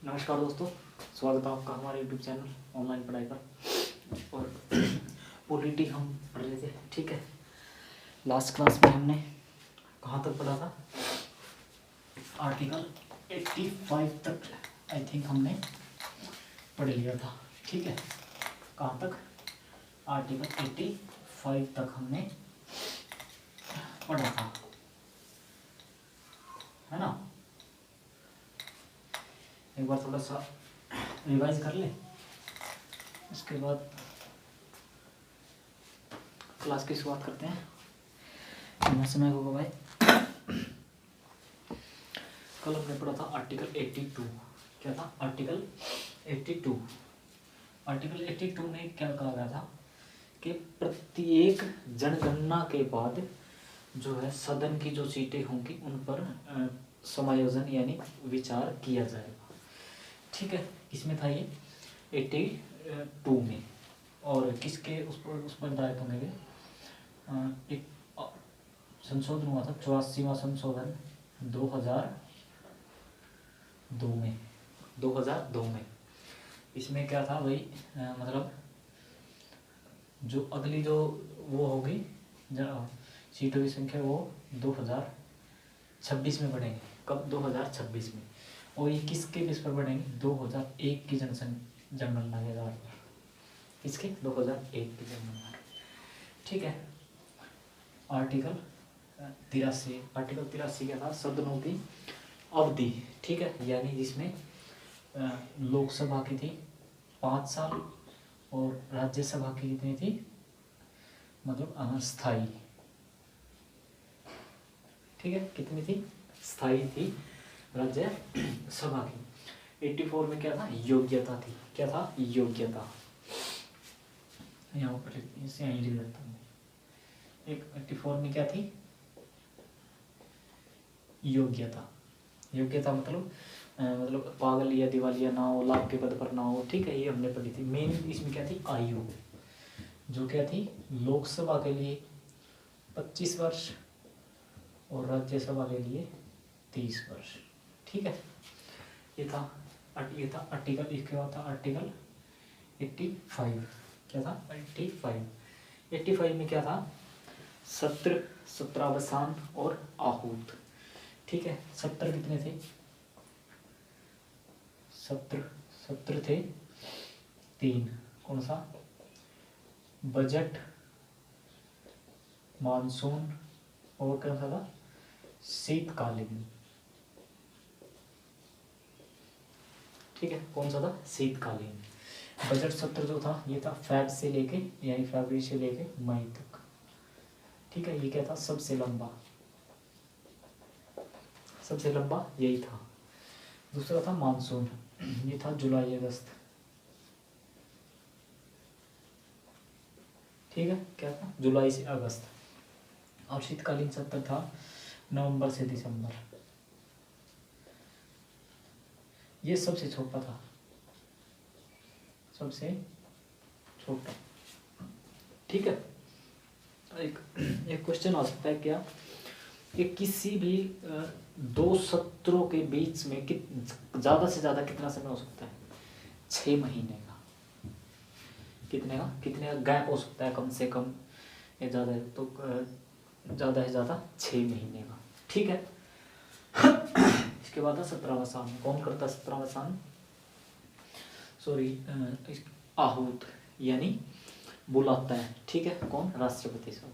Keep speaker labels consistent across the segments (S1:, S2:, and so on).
S1: नमस्कार दोस्तों, स्वागत है आपका हमारे यूट्यूब चैनल ऑनलाइन पढ़ाई पर। और पॉलिटी हम पढ़ रहे थे, ठीक है। लास्ट क्लास में हमने कहाँ तक पढ़ा था? आर्टिकल 85 तक आई थिंक हमने पढ़ लिया था, ठीक है। कहाँ तक? आर्टिकल 85 तक हमने पढ़ा था, है ना। एक बार थोड़ा सा रिवाइज कर ले, उसके बाद क्लास की शुरुआत करते हैं। कितना समय होगा भाई? कल हमने पढ़ा था आर्टिकल 82। क्या था? आर्टिकल 82। आर्टिकल 82 में क्या कहा गया था कि प्रत्येक जनगणना के बाद जो है सदन की जो सीटें होंगी उन पर समायोजन यानी विचार किया जाएगा, ठीक है। इसमें था ये 82 में। और किसके उस पर दायित्व होंगे? एक संशोधन हुआ था, 84वां संशोधन 2002 में। इसमें क्या था भाई, मतलब जो अगली जो वो होगी सीटों की संख्या वो 2026 में बढ़ेंगे। कब? 2026 में। और ये किसके बेस पर बढ़ेंगे? 2001 की जनगणना के आधार पर। किसके? 2001 की जनगणना, ठीक है। आर्टिकल 83। आर्टिकल 83 क्या था? सदनों की अवधि, ठीक है। यानी जिसमें लोकसभा की थी 5 साल और राज्यसभा की कितनी थी? मतलब अस्थाई, ठीक है। कितनी थी? स्थायी थी राज्यसभा की। 84 में क्या था? योग्यता थी। क्या था? योग्यता। यहाँ पर इसे यहीं लिख देता हूँ। 84 में क्या थी? योग्यता। योग्यता मतलब पागल या दिवालिया ना हो, लाभ के पद पर ना हो, ठीक है। ये हमने पढ़ी थी। मेन इसमें क्या थी? आयु, जो क्या थी? लोकसभा के लिए 25 वर्ष और राज्यसभा के लिए 30 वर्ष, ठीक है। ये था आर्टिकल। इसके बाद था आर्टिकल 85। क्या था? 85 में क्या था? सत्र, सत्रावसान और आहूत, ठीक है। सत्र कितने थे? सत्र थे 3। कौन सा? बजट, मानसून और कौन सा था? शीतकालीन, ठीक है। कौन सा था? शीतकालीन। बजट सत्र जो था ये था फेब से लेके यानी फरवरी से लेके मई तक, ठीक है। ये क्या था? सबसे लंबा यही था। दूसरा था मानसून, ये था जुलाई अगस्त, ठीक है। क्या था? जुलाई से अगस्त। और शीतकालीन सत्र था नवंबर से दिसंबर। ये सबसे छोटा था, सबसे छोटा, ठीक है। एक क्वेश्चन आ सकता है क्या कि किसी भी 2 सत्रों के बीच में ज्यादा से ज्यादा कितना समय हो सकता है? 6 महीने का। कितने का गैप हो सकता है कम से कम या ज्यादा? तो ज्यादा से ज्यादा 6 महीने का, ठीक है। इसके बाद है सत्रावसान। कौन करता है सत्रावसान? आहूत यानी बुलाता है, ठीक है। कौन? राष्ट्रपति साहब।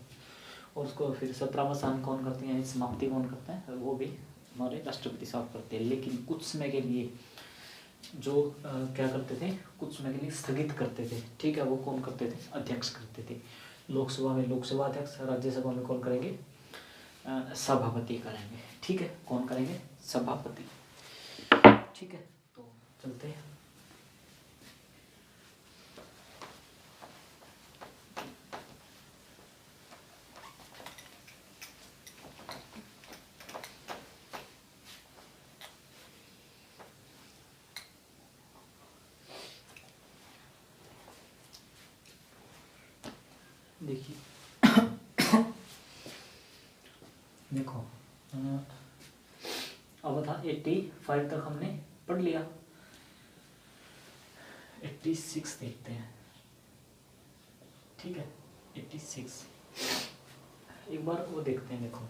S1: और उसको फिर सत्रावसान कौन करते हैं? समाप्ति कौन करता है? वो भी हमारे राष्ट्रपति साहब करते हैं। लेकिन कुछ समय के लिए जो क्या करते थे? कुछ समय के लिए स्थगित करते थे, ठीक है। वो कौन करते थे? अध्यक्ष करते थे। लोकसभा में लोकसभा अध्यक्ष, राज्यसभा में कौन करेंगे? सभापति करेंगे, ठीक है। कौन करेंगे? सभापति, ठीक है। तो चलते हैं। देखिए देखो, अब था 85 तक हमने पढ़ लिया। 86 देखते हैं, ठीक है। 86 एक बार वो देखते हैं। देखो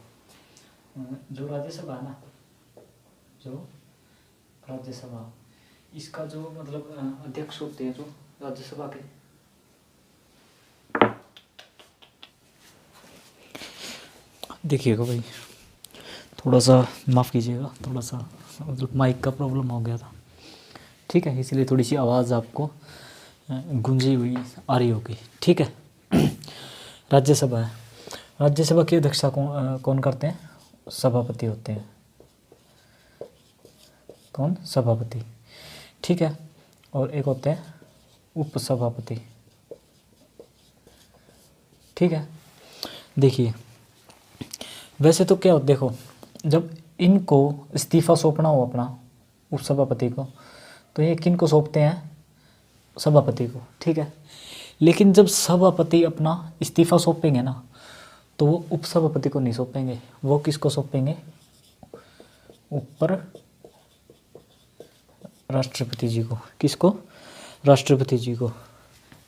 S1: जो राज्यसभा है ना, जो राज्यसभा, इसका जो मतलब अध्यक्ष होते हैं जो राज्यसभा के, देखिएगा भाई, थोड़ा सा माफ़ कीजिएगा, थोड़ा सा मतलब माइक का प्रॉब्लम हो गया था, ठीक है, इसलिए थोड़ी सी आवाज़ आपको गूंजी हुई आ रही होगी, ठीक है। राज्यसभा है, राज्यसभा की अध्यक्षता कौन करते हैं? सभापति होते हैं। कौन? सभापति, ठीक है। और एक होते हैं उपसभापति, ठीक है। देखिए वैसे तो क्या हो, देखो जब इनको इस्तीफा सौंपना हो अपना उपसभापति को, तो ये किन को सौंपते हैं? सभापति को, ठीक है। लेकिन जब सभापति अपना इस्तीफा सौंपेंगे ना, तो वो उपसभापति को नहीं सौंपेंगे, वो किसको सौंपेंगे? ऊपर राष्ट्रपति जी को। किसको? राष्ट्रपति जी को।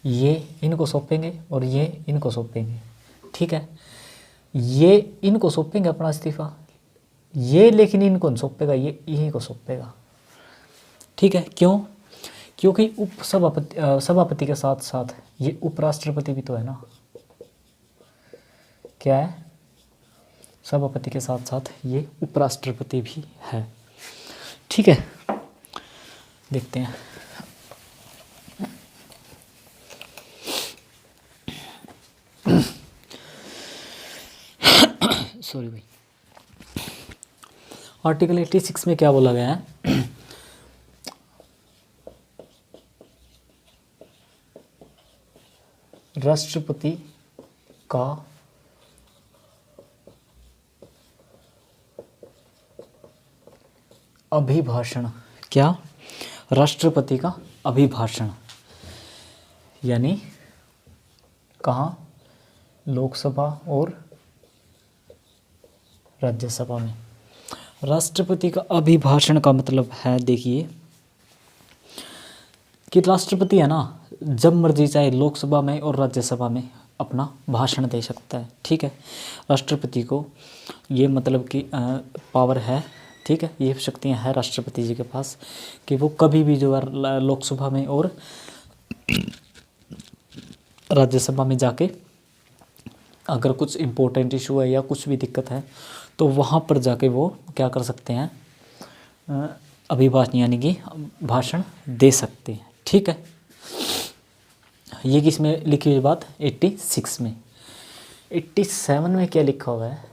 S1: ये इनको सौंपेंगे और ये इनको सौंपेंगे, ठीक है। ये इनको सौंपेंगे अपना इस्तीफा, ये लेकिन इनको नहीं सौंपेगा, ये यही को सौंपेगा, ठीक है। क्यों? क्योंकि सभापति के साथ साथ ये उपराष्ट्रपति भी तो है ना। क्या है? सभापति के साथ साथ ये उपराष्ट्रपति भी है, ठीक है। देखते हैं। सॉरी भाई, आर्टिकल 86 में क्या बोला गया है? राष्ट्रपति का अभिभाषण। क्या? राष्ट्रपति का अभिभाषण, यानी कहाँ? लोकसभा और राज्यसभा में। राष्ट्रपति का अभिभाषण का मतलब है, देखिए कि राष्ट्रपति है ना, जब मर्जी चाहे लोकसभा में और राज्यसभा में अपना भाषण दे सकता है, ठीक है। राष्ट्रपति को ये मतलब कि पावर है, ठीक है, ये शक्तियाँ हैं राष्ट्रपति जी के पास कि वो कभी भी जो है लोकसभा में और राज्यसभा में जाके अगर कुछ इम्पोर्टेंट इशू है या कुछ भी दिक्कत है तो वहाँ पर जाके वो क्या कर सकते हैं? अभिभाषण यानी कि भाषण दे सकते हैं, ठीक है। ये किस में लिखी हुई बात? 86 में। 87 में क्या लिखा हुआ है?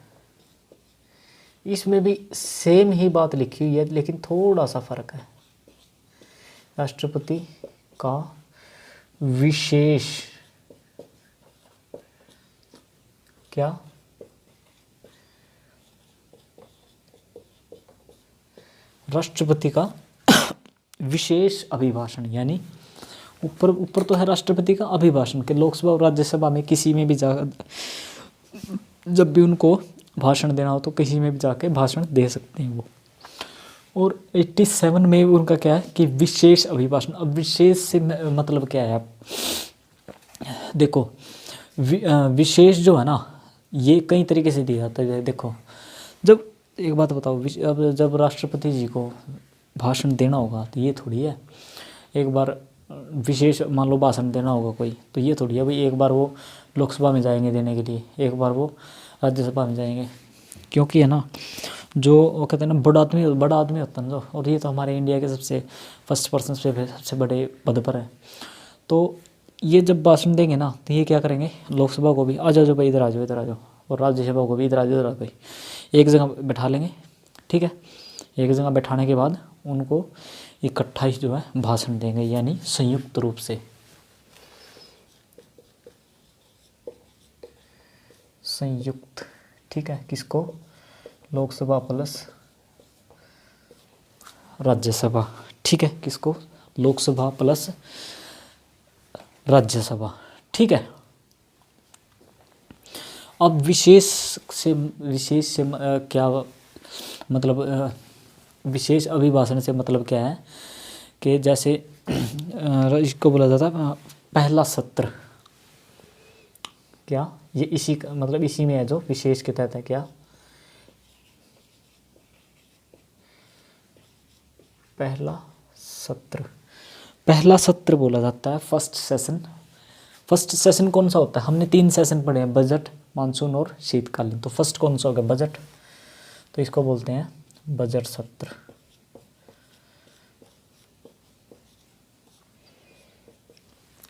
S1: इसमें भी सेम ही बात लिखी हुई है, लेकिन थोड़ा सा फर्क है। राष्ट्रपति का विशेष, क्या? राष्ट्रपति का विशेष अभिभाषण, यानी ऊपर तो है राष्ट्रपति का अभिभाषण के लोकसभा और राज्यसभा में किसी में भी जा, जब भी उनको भाषण देना हो तो किसी में भी जाके भाषण दे सकते हैं वो। और 87 में उनका क्या है कि विशेष अभिभाषण। अब विशेष से मतलब क्या है? आप देखो विशेष जो है ना, ये कई तरीके से दिया जाता है। देखो जब एक बात बताओ, अब जब राष्ट्रपति जी को भाषण देना होगा तो ये थोड़ी है एक बार विशेष मान लो भाषण देना होगा कोई, तो ये थोड़ी है भाई एक बार वो लोकसभा में जाएंगे देने के लिए, एक बार वो राज्यसभा में जाएंगे। क्योंकि है ना, जो वो कहते हैं ना बड़ा आदमी होता है ना, और ये तो हमारे इंडिया के सबसे फर्स्ट पर्सन सबसे बड़े पद पर है। तो ये जब भाषण देंगे ना तो ये क्या करेंगे? लोकसभा को भी आ जाओ भाई, इधर आ जाओ, और राज्यसभा को भी इधर आ जाओ भाई, एक जगह बैठा लेंगे, ठीक है। एक जगह बैठाने के बाद उनको इकट्ठा ही जो है भाषण देंगे, यानी संयुक्त रूप से। संयुक्त, ठीक है। किसको? लोकसभा प्लस राज्यसभा, ठीक है। किसको? लोकसभा प्लस राज्यसभा, ठीक है। अब विशेष से क्या मतलब विशेष अभिभाषण से मतलब क्या है कि जैसे इसको बोला जाता है पहला सत्र। क्या ये इसी का मतलब इसी में है जो विशेष के तहत है। क्या पहला सत्र, पहला सत्र बोला जाता है फर्स्ट सेशन। फर्स्ट सेशन कौन सा होता है? हमने 3 सेशन पढ़े हैं, बजट, मानसून और शीतकालीन। तो फर्स्ट कौन सा हो गया? बजट। तो इसको बोलते हैं बजट सत्र।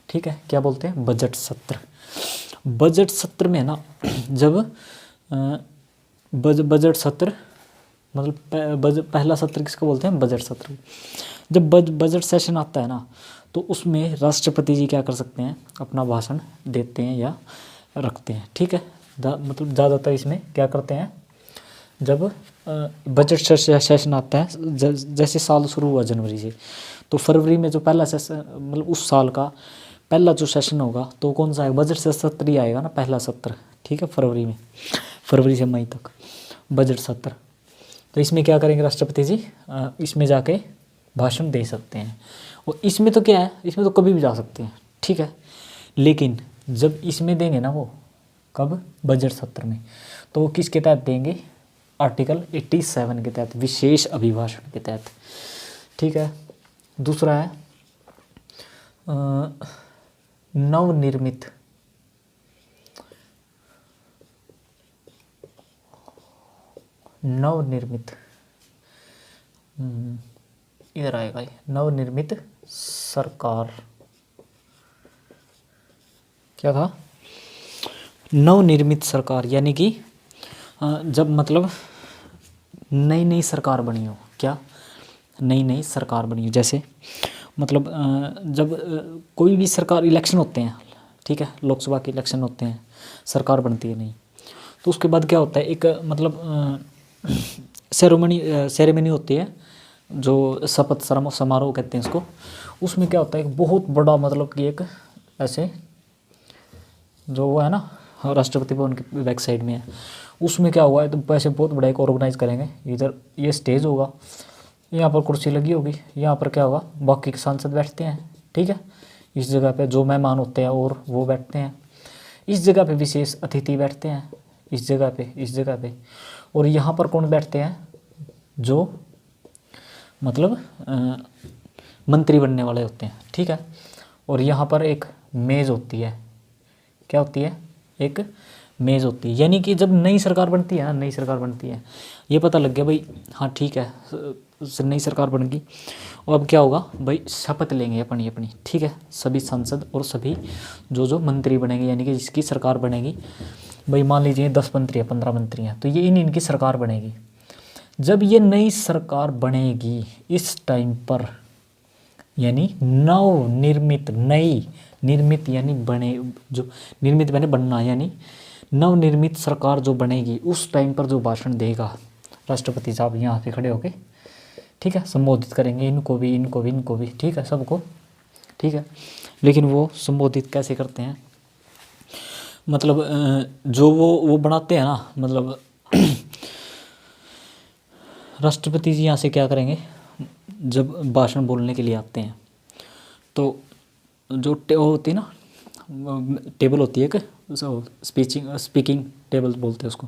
S1: ठीक है, क्या बोलते हैं? बजट सत्र। बजट सत्र में ना जब बजट सत्र मतलब पहला सत्र किसको बोलते हैं? बजट सत्र। जब बजट सेशन आता है ना तो उसमें राष्ट्रपति जी क्या कर सकते हैं? अपना भाषण देते हैं या रखते हैं। ठीक है, मतलब ज़्यादातर इसमें क्या करते हैं? जब बजट सेशन आता है, जैसे साल शुरू हुआ जनवरी से, तो फरवरी में जो पहला सेशन मतलब उस साल का पहला जो सेशन होगा तो कौन सा है? बजट सत्र ही आएगा ना, पहला सत्र। ठीक है, फरवरी में, फरवरी से मई तक बजट सत्र। तो इसमें क्या करेंगे राष्ट्रपति जी? इसमें जाके भाषण दे सकते हैं। और इसमें तो क्या है? इसमें तो कभी भी जा सकते हैं। ठीक है, लेकिन जब इसमें देंगे ना, वो कब? बजट सत्र में। तो वो किसके तहत देंगे? आर्टिकल 87 के तहत, विशेष अभिभाषण के तहत। ठीक है, दूसरा है नवनिर्मित इधर आएगा ये, नवनिर्मित सरकार। क्या था? नवनिर्मित सरकार, यानी कि जब मतलब नई नई सरकार बनी हो। क्या? नई नई सरकार बनी हो। जैसे मतलब जब कोई भी सरकार, इलेक्शन होते हैं, ठीक है, लोकसभा के इलेक्शन होते हैं, सरकार बनती है नहीं, तो उसके बाद क्या होता है? एक मतलब सेरेमनी होती है, जो शपथ समारोह कहते हैं इसको। उसमें क्या होता है? एक बहुत बड़ा मतलब कि एक ऐसे जो वो है ना, राष्ट्रपति भवन की बैक साइड में है, उसमें क्या हुआ है? तो पैसे बहुत बड़ा एक ऑर्गेनाइज करेंगे। इधर ये स्टेज होगा, यहाँ पर कुर्सी लगी होगी, यहाँ पर क्या होगा? बाकी के सांसद बैठते हैं। ठीक है, इस जगह पे जो मेहमान होते हैं और वो बैठते हैं। इस जगह पे विशेष अतिथि बैठते हैं, इस जगह पे। और यहाँ पर कौन बैठते हैं? जो मतलब मंत्री बनने वाले होते हैं। ठीक है, और यहाँ पर एक मेज़ होती है। क्या होती है? एक मेज़ होती है। यानी कि जब नई सरकार बनती है ना, नई सरकार बनती है, ये पता लग गया भाई, हाँ ठीक है, नई सरकार बन गई। और अब क्या होगा भाई? शपथ लेंगे अपनी अपनी। ठीक है, सभी सांसद और सभी जो मंत्री बनेंगे, यानी कि जिसकी सरकार बनेगी भाई, मान लीजिए 10 मंत्री हैं, 15 मंत्री हैं, तो ये इनकी सरकार बनेगी। जब ये नई सरकार बनेगी इस टाइम पर, यानी नवनिर्मित, नई निर्मित यानी बने, जो निर्मित बने बनना, यानी नवनिर्मित सरकार जो बनेगी उस टाइम पर जो भाषण देगा राष्ट्रपति साहब, यहाँ पे खड़े होके, ठीक है, संबोधित करेंगे इनको भी, ठीक है, सबको। ठीक है, लेकिन वो संबोधित कैसे करते हैं? मतलब जो वो बनाते हैं ना, मतलब राष्ट्रपति जी यहाँ से क्या करेंगे? जब भाषण बोलने के लिए आते हैं तो जो वो होती है ना, टेबल होती है कि स्पीकिंग टेबल बोलते हैं उसको।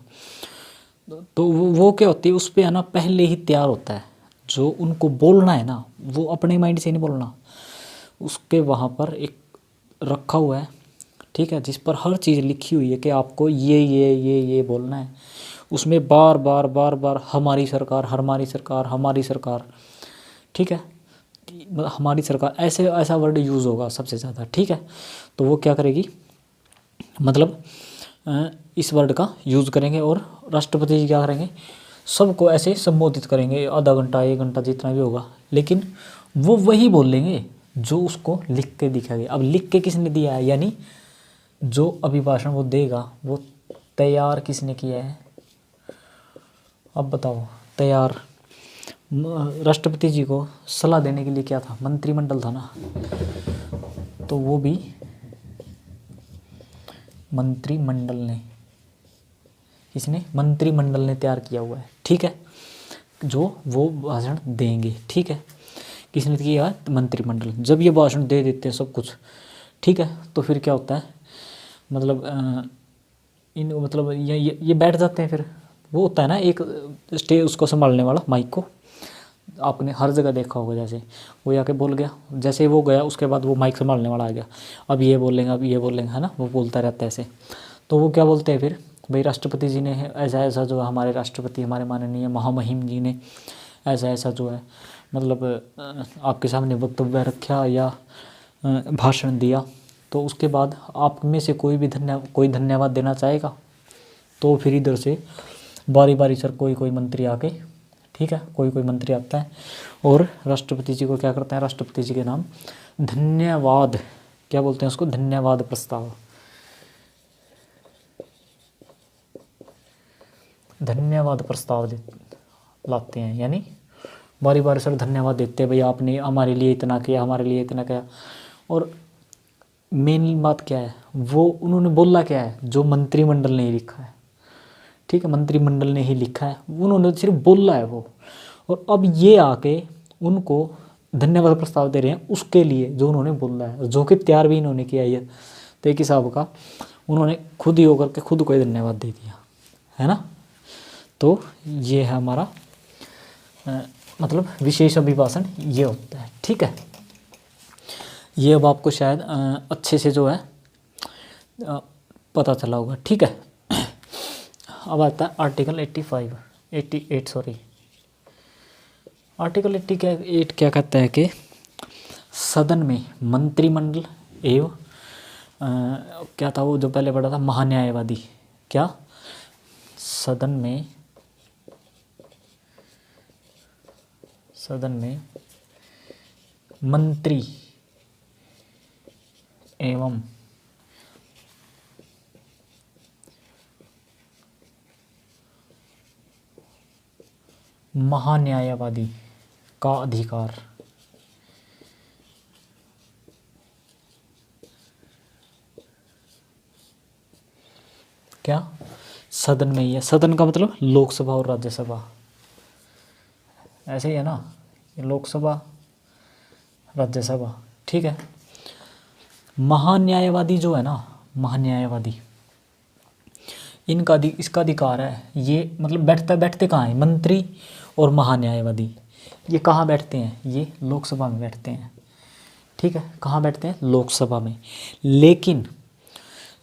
S1: तो वो क्या होती है? उस पर है ना पहले ही तैयार होता है, जो उनको बोलना है ना, वो अपने माइंड से नहीं बोलना, उसके वहाँ पर एक रखा हुआ है, ठीक है, जिस पर हर चीज़ लिखी हुई है कि आपको ये बोलना है। उसमें बार बार हमारी सरकार, ठीक है, हमारी सरकार, ऐसा वर्ड यूज़ होगा सबसे ज़्यादा। ठीक है, तो वो क्या करेगी? मतलब इस वर्ड का यूज़ करेंगे और राष्ट्रपति जी क्या करेंगे? सबको ऐसे संबोधित करेंगे, आधा घंटा 1 घंटा जितना भी होगा, लेकिन वो वही बोलेंगे जो उसको लिख के दिखाएंगे। अब लिख के किसने दिया है? यानी जो अभिभाषण वो देगा वो तैयार किसने किया है? अब बताओ, तैयार राष्ट्रपति जी को सलाह देने के लिए क्या था? मंत्रिमंडल था ना, तो वो भी मंत्रिमंडल ने, किसने? मंत्रिमंडल ने तैयार किया हुआ है। ठीक है, जो वो भाषण देंगे। ठीक है, किसने किया है? मंत्रिमंडल। जब ये भाषण दे देते हैं सब कुछ, ठीक है, तो फिर क्या होता है, मतलब इन मतलब ये बैठ जाते हैं। फिर वो होता है ना एक स्टेज उसको संभालने वाला, माइक को आपने हर जगह देखा होगा। जैसे वो आके बोल गया, जैसे वो गया उसके बाद वो माइक संभालने वाला आ गया, अब ये बोलेंगे, अब ये बोलेंगे, है ना, वो बोलता रहता है ऐसे। तो वो क्या बोलते हैं फिर, भाई राष्ट्रपति जी ने ऐसा ऐसा जो है, हमारे राष्ट्रपति हमारे माननीय महामहिम जी ने ऐसा ऐसा जो है मतलब आपके सामने वक्तव्य रखा या भाषण दिया, तो उसके बाद आप में से कोई धन्यवाद देना चाहेगा। तो फिर इधर से बारी बारी सर कोई कोई मंत्री आके, ठीक है, कोई कोई मंत्री आता है और राष्ट्रपति जी को क्या करता है, राष्ट्रपति जी के नाम धन्यवाद, क्या बोलते हैं उसको, धन्यवाद प्रस्ताव, धन्यवाद प्रस्ताव लाते हैं। यानी बारी बारी सर धन्यवाद देते हैं, भाई आपने हमारे लिए इतना किया, हमारे लिए इतना किया। और मेन बात क्या है, वो उन्होंने बोला क्या है, जो मंत्रिमंडल ने ही लिखा है, ठीक है, मंत्रिमंडल ने ही लिखा है, उन्होंने सिर्फ बोला है वो। और अब ये आके उनको धन्यवाद प्रस्ताव दे रहे हैं उसके लिए जो उन्होंने बोला है, जो कि तैयार भी इन्होंने किया है। तो एक हिसाब का उन्होंने खुद ही होकर के खुद को ही धन्यवाद दे दिया, है ना। तो ये है हमारा मतलब विशेष अभिभाषण ये होता है, ठीक है। ये अब आपको शायद अच्छे से जो है पता चला होगा, ठीक है। अब आता है आर्टिकल 88 सॉरी, आर्टिकल 88 क्या कहता है कि सदन में मंत्रिमंडल एवं क्या था वो जो पहले पढ़ा था, महान्यायवादी, क्या सदन में मंत्री एवं महान्यायवादी का अधिकार, क्या सदन में ही है। सदन का मतलब लोकसभा और राज्यसभा, ऐसे ही है ना, लोकसभा राज्यसभा, ठीक है। महान्यायवादी जो है ना, महान्यायवादी इसका अधिकार है, ये मतलब बैठते कहाँ है, मंत्री और महान्यायवादी ये कहाँ बैठते हैं, ये लोकसभा में बैठते हैं, ठीक है। कहाँ बैठते हैं, लोकसभा में। लेकिन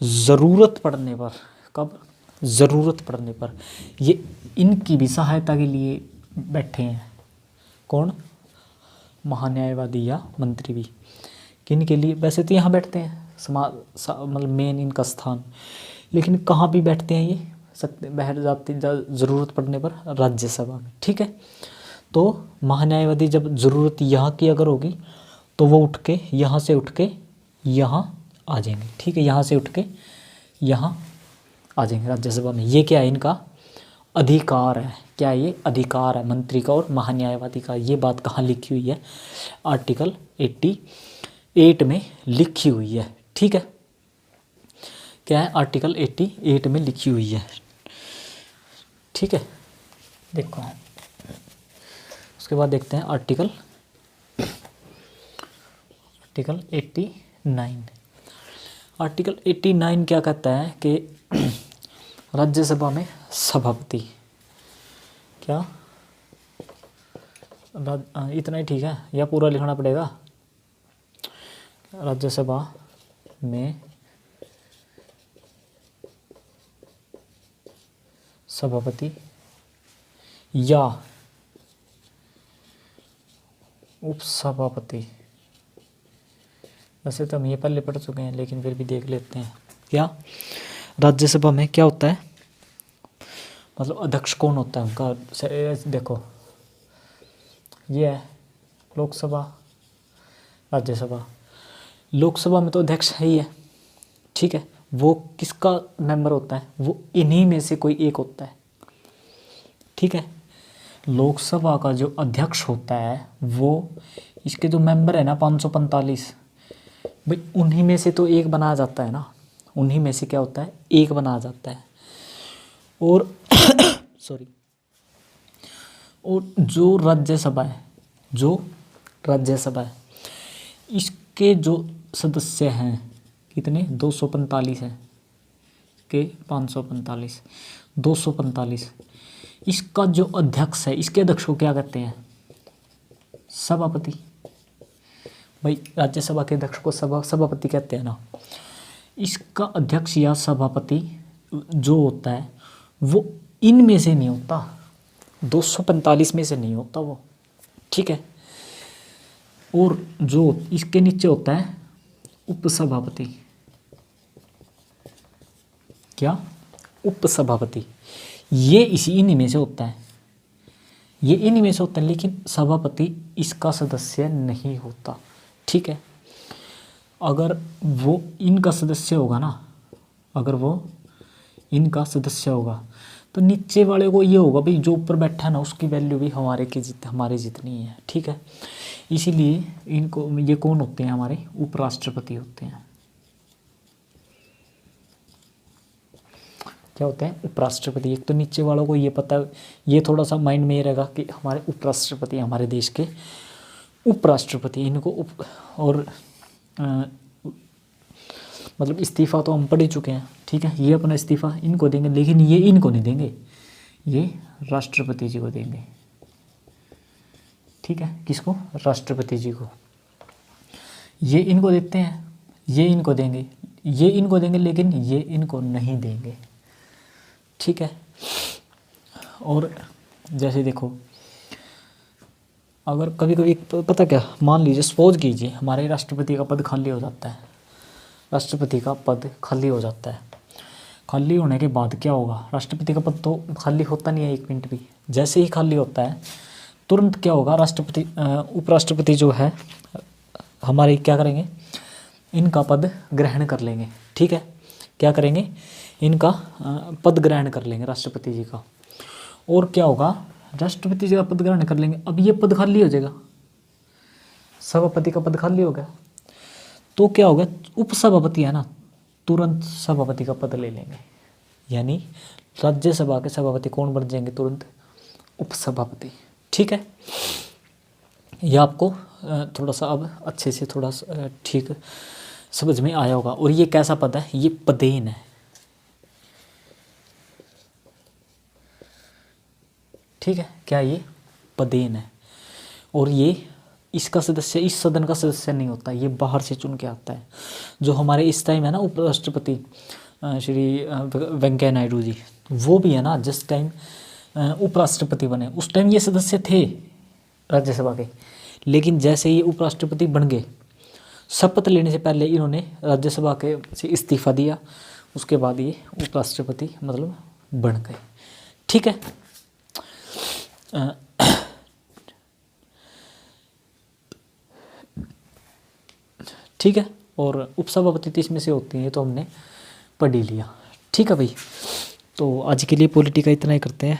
S1: ज़रूरत पड़ने पर, कब, ज़रूरत पड़ने पर ये इनकी भी सहायता के लिए बैठे हैं। कौन, महान्यायवादी या मंत्री भी, किन के लिए, वैसे तो यहाँ बैठते हैं मतलब मेन इनका स्थान, लेकिन कहाँ भी बैठते हैं ये, बैठ जाते ज़रूरत पड़ने पर राज्यसभा में, ठीक है। तो महान्यायवादी जब ज़रूरत यहाँ की अगर होगी तो वो उठ के यहाँ से उठ के यहाँ आ जाएंगे, ठीक है, यहाँ से उठ के यहाँ आ जाएंगे राज्यसभा में। ये क्या है, इनका अधिकार है, क्या ये अधिकार है मंत्री का और महान्यायवादी का। ये बात कहाँ लिखी हुई है, आर्टिकल 88 में लिखी हुई है, ठीक है। क्या है, आर्टिकल 88 में लिखी हुई है, ठीक है। देखो उसके बाद देखते हैं आर्टिकल 89। आर्टिकल 89 क्या कहता है कि राज्यसभा में सभापति, क्या इतना ही ठीक है या पूरा लिखना पड़ेगा, राज्यसभा में सभापति या उपसभापति, वैसे तो हम ये पहले पढ़ चुके हैं लेकिन फिर भी देख लेते हैं। क्या राज्यसभा में क्या होता है, मतलब अध्यक्ष कौन होता है उनका, देखो ये है लोकसभा राज्यसभा। लोकसभा में तो अध्यक्ष है ही है, ठीक है। वो किसका मेंबर होता है, वो इन्हीं में से कोई एक होता है, ठीक है। लोकसभा का जो अध्यक्ष होता है वो इसके जो मेंबर है ना 545, भाई उन्हीं में से तो एक बनाया जाता है ना, उन्हीं में से क्या होता है, एक बनाया जाता है। और सॉरी, और जो राज्यसभा है, जो राज्यसभा है, इसके जो सदस्य हैं कितने 245 हैं के 545 245। इसका जो अध्यक्ष है, इसके अध्यक्ष को क्या कहते हैं? सभापति। भाई राज्यसभा के अध्यक्ष को सभापति कहते हैं ना। इसका अध्यक्ष या सभापति जो होता है वो इनमें से नहीं होता, 245 में से नहीं होता वो, ठीक है। और जो इसके नीचे होता है उपसभापति। क्या? उपसभापति। ये इन्हीं में से होता है, ये इन्हीं में से होता है, लेकिन सभापति इसका सदस्य नहीं होता, ठीक है। अगर वो इनका सदस्य होगा ना, अगर वो इनका सदस्य होगा तो नीचे वाले को ये होगा भाई जो ऊपर बैठा है ना उसकी वैल्यू भी हमारे जितनी है, ठीक है। इसीलिए इनको, ये कौन होते हैं? हमारे उपराष्ट्रपति होते हैं। क्या होते हैं? उपराष्ट्रपति। एक तो नीचे वालों को ये पता, ये थोड़ा सा माइंड में ये रहेगा कि हमारे उपराष्ट्रपति, हमारे देश के उपराष्ट्रपति, इनको और मतलब इस्तीफ़ा तो हम पढ़ ही चुके हैं, ठीक है। ये अपना इस्तीफ़ा इनको देंगे, लेकिन ये इनको नहीं देंगे, ये राष्ट्रपति जी को देंगे, ठीक है। किसको? राष्ट्रपति जी को। ये इनको देते हैं, ये इनको देंगे, ये इनको देंगे, लेकिन ये इनको नहीं देंगे, ठीक है। और जैसे देखो, अगर कभी कभी पता क्या, मान लीजिए सपोज कीजिए हमारे राष्ट्रपति का पद खाली हो जाता है, राष्ट्रपति का पद खाली हो जाता है। खाली होने के बाद क्या होगा? राष्ट्रपति का पद तो खाली होता नहीं है एक मिनट भी, जैसे ही खाली होता है तुरंत क्या होगा? राष्ट्रपति उपराष्ट्रपति जो है हमारे क्या करेंगे? इनका पद ग्रहण कर लेंगे, ठीक है। क्या करेंगे? इनका पद ग्रहण कर लेंगे राष्ट्रपति जी का। और क्या होगा? राष्ट्रपति जी का पद ग्रहण कर लेंगे, अब ये पद खाली हो जाएगा, सभापति का पद खाली हो गया, तो क्या होगा? उपसभापति है ना, तुरंत सभापति का पद ले लेंगे, यानी राज्यसभा के सभापति कौन बन जाएंगे? तुरंत उपसभापति, ठीक है। यह आपको थोड़ा सा अब अच्छे से थोड़ा ठीक समझ में आया होगा। और ये कैसा पद है? ये पदेन है, ठीक है। क्या? ये पदेन है। और ये इसका सदस्य, इस सदन का सदस्य नहीं होता, ये बाहर से चुन के आता है। जो हमारे इस टाइम है ना उपराष्ट्रपति श्री वेंकैया नायडू जी, वो भी है ना जिस टाइम उपराष्ट्रपति बने उस टाइम ये सदस्य थे राज्यसभा के, लेकिन जैसे ही उपराष्ट्रपति बन गए, शपथ लेने से पहले इन्होंने राज्यसभा के से इस्तीफा दिया, उसके बाद ये उपराष्ट्रपति मतलब बन गए, ठीक है। ठीक है। और उपसभापति तो इसमें से होती हैं, तो हमने पढ़ ही लिया, ठीक है भाई। तो आज के लिए पॉलिटी का इतना ही करते हैं,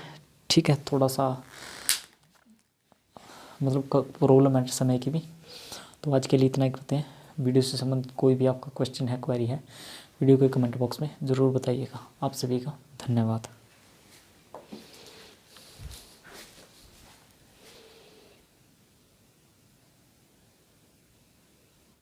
S1: ठीक है। थोड़ा सा मतलब प्रॉब्लम है समय की भी, तो आज के लिए इतना ही करते हैं। वीडियो से संबंधित कोई भी आपका क्वेश्चन है, क्वेरी है, वीडियो के कमेंट बॉक्स में ज़रूर बताइएगा। आप सभी का धन्यवाद।